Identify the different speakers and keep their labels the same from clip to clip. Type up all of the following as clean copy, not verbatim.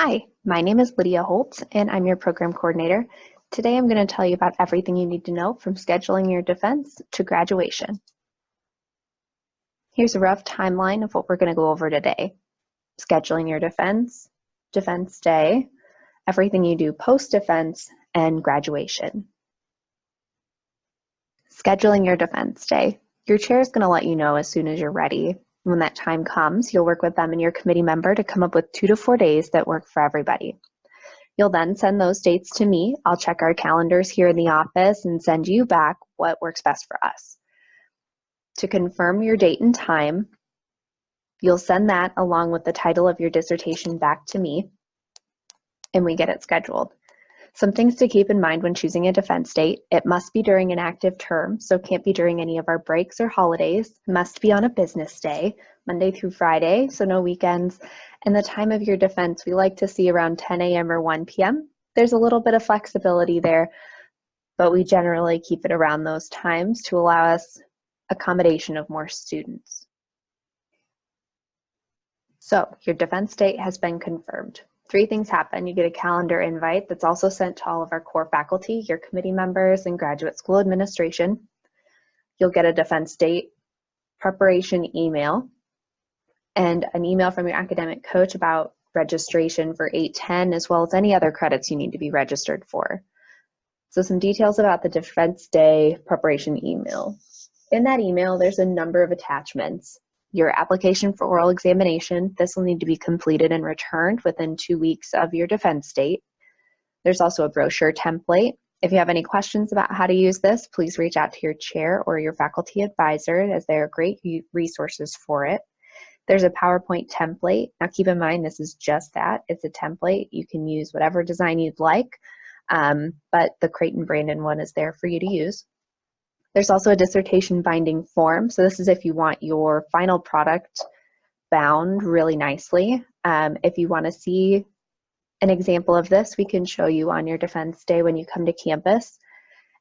Speaker 1: Hi, my name is Lydia Holtz, and I'm your program coordinator. Today I'm going to tell you about everything you need to know from scheduling your defense to graduation. Here's a rough timeline of what we're going to go over today. Scheduling your defense, defense day, everything you do post-defense, and graduation. Scheduling your defense day. Your chair is going to let you know as soon as you're ready. When that time comes, you'll work with them and your committee member to come up with 2 to 4 days that work for everybody. You'll then send those dates to me. I'll check our calendars here in the office and send you back what works best for us. To confirm your date and time, you'll send that along with the title of your dissertation back to me, and we get it scheduled. Some things to keep in mind when choosing a defense date: it must be during an active term, so can't be during any of our breaks or holidays. It must be on a business day, Monday through Friday, so no weekends. And the time of your defense, we like to see around 10 a.m. or 1 p.m. There's a little bit of flexibility there, but we generally keep it around those times to allow us accommodation of more students. So your defense date has been confirmed. 3 things happen. You get a calendar invite that's also sent to all of our core faculty, your committee members, and graduate school administration. You'll get a defense date preparation email and an email from your academic coach about registration for 810, as well as any other credits you need to be registered for. So some details about the defense day preparation email. In that email, there's a number of attachments. Your application for oral examination, this will need to be completed and returned within 2 weeks of your defense date. There's also a brochure template. If you have any questions about how to use this, please reach out to your chair or your faculty advisor, as they are great resources for it. There's a PowerPoint template. Now keep in mind, this is just that. It's a template. You can use whatever design you'd like, but the Creighton branded one is there for you to use. There's also a dissertation binding form. So this is if you want your final product bound really nicely. If you want to see an example of this, we can show you on your defense day when you come to campus,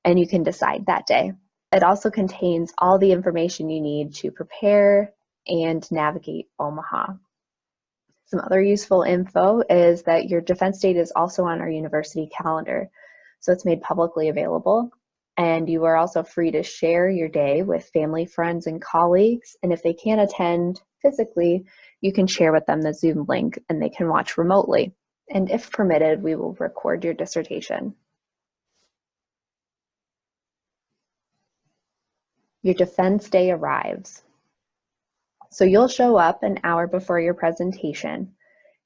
Speaker 1: and you can decide that day. It also contains all the information you need to prepare and navigate Omaha. Some other useful info is that your defense date is also on our university calendar. So it's made publicly available. And you are also free to share your day with family, friends, and colleagues. And if they can't attend physically, you can share with them the Zoom link and they can watch remotely. And if permitted, we will record your dissertation. Your defense day arrives. So you'll show up an hour before your presentation.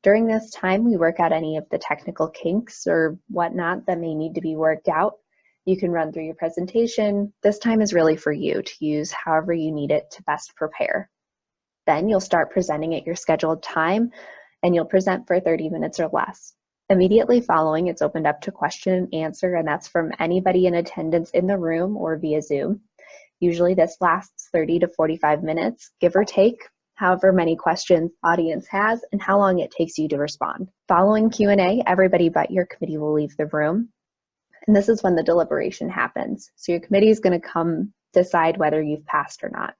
Speaker 1: During this time, we work out any of the technical kinks or whatnot that may need to be worked out. You can run through your presentation. This time is really for you to use however you need it to best prepare. Then you'll start presenting at your scheduled time, and you'll present for 30 minutes or less. Immediately following, it's opened up to question and answer, and that's from anybody in attendance in the room or via Zoom. Usually this lasts 30 to 45 minutes, give or take, however many questions the audience has and how long it takes you to respond. Following Q&A, everybody but your committee will leave the room. And this is when the deliberation happens. So your committee is going to come decide whether you've passed or not.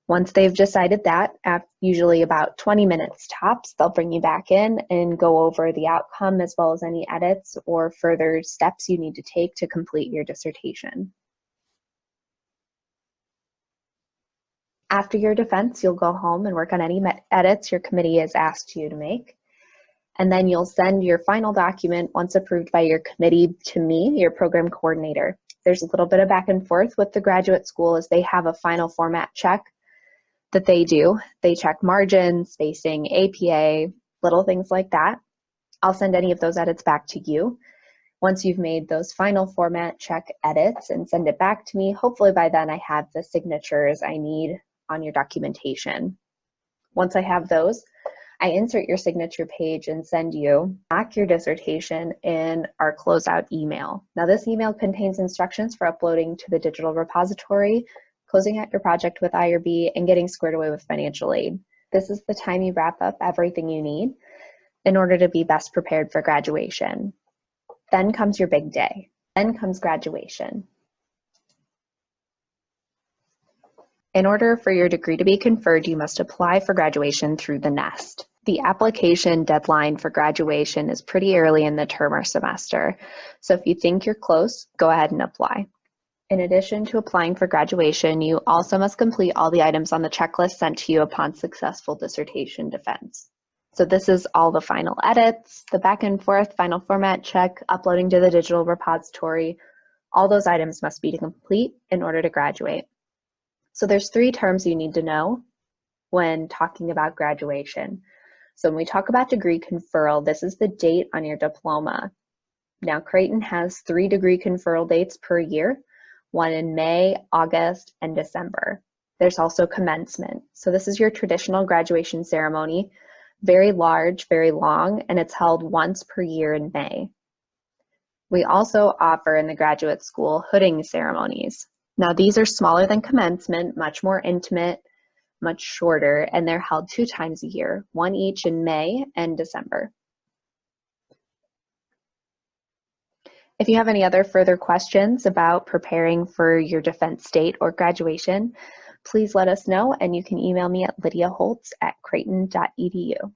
Speaker 1: Once they've decided that, after usually about 20 minutes tops, they'll bring you back in and go over the outcome as well as any edits or further steps you need to take to complete your dissertation. After your defense, you'll go home and work on any edits your committee has asked you to make. And then you'll send your final document, once approved by your committee, to me, your program coordinator. There's a little bit of back and forth with the graduate school as they have a final format check that they do. They check margins, spacing, APA, little things like that. I'll send any of those edits back to you. Once you've made those final format check edits and send it back to me, hopefully by then I have the signatures I need on your documentation. Once I have those, I insert your signature page and send you back your dissertation in our closeout email. Now this email contains instructions for uploading to the digital repository, closing out your project with IRB, and getting squared away with financial aid. This is the time you wrap up everything you need in order to be best prepared for graduation. Then comes your big day. Then comes graduation. In order for your degree to be conferred, you must apply for graduation through the NEST. The application deadline for graduation is pretty early in the term or semester, so if you think you're close, go ahead and apply. In addition to applying for graduation, you also must complete all the items on the checklist sent to you upon successful dissertation defense. So this is all the final edits, the back and forth final format check, uploading to the digital repository. All those items must be complete in order to graduate. So there's 3 terms you need to know when talking about graduation. So when we talk about degree conferral, this is the date on your diploma. Now Creighton has 3 degree conferral dates per year, one in May, August, and December. There's also commencement. So this is your traditional graduation ceremony, very large, very long, and it's held once per year in May. We also offer in the graduate school hooding ceremonies. Now these are smaller than commencement, much more intimate, much shorter, and they're held 2 times a year, one each in May and December. If you have any other further questions about preparing for your defense date or graduation, please let us know, and you can email me at lydiaholtz@creighton.edu.